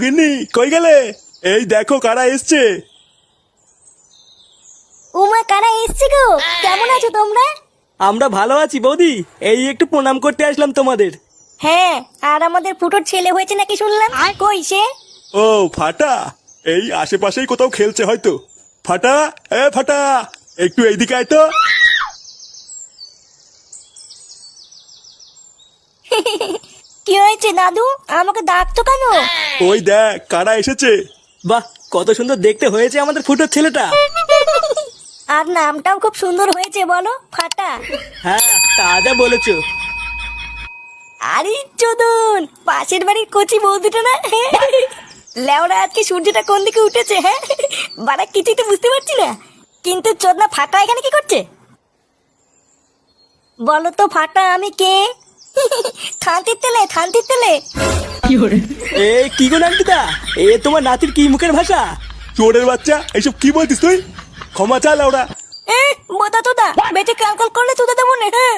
গিন্নি কই গেলে? এই দেখো কারা এসছে। উমা, কারা এসছে গো? কেমন আছো তোমরা? আমরা ভালো আছি বৌদি, এই একটু প্রণাম করতে আসলাম তোমাদের। হ্যাঁ, আর আমাদের ফুটোর ছেলে হয়েছে নাকি শুনলাম। কই সে? ও ফাটা, এই আশেপাশেই কোথাও খেলছে হয়তো। ফাটা, এ ফাটা, একটু এইদিকে আয় তো। কি হয়েছে দাদু? আমাকে ডাকতো কেন? ওই দেখ কারা এসেছে। বাহ, কত সুন্দর দেখতে হয়েছে আমাদের ফুটোর ছেলেটা। আর নামটাও খুব সুন্দর হয়েছে, বলো, ফাটা। হ্যাঁ, তা যা বলেছো। আরে চোদন, পাশের বাড়ির কচি বৌদিটা না? লেওরা, আজকে সূর্যটা কোন দিকে উঠেছে? হ্যাঁ, বাড়া কিছুই তো বুঝতে পারছি না। কিন্তু চোদনা ফাটা এখানে কি করছে? বলো তো ফাটা, আমি কে? থানতির তেলে, থানতির তেলে। এ কি গো নান্টুদা, এ তোমার নাতির কি মুখের ভাষা? চোরের বাচ্চা, এইসব কি বলতিস তুই? ক্ষমা চা লাউড়া। বোতা তোদা, বেঁচে কালকল করলে তোদা দেবো না। হ্যাঁ,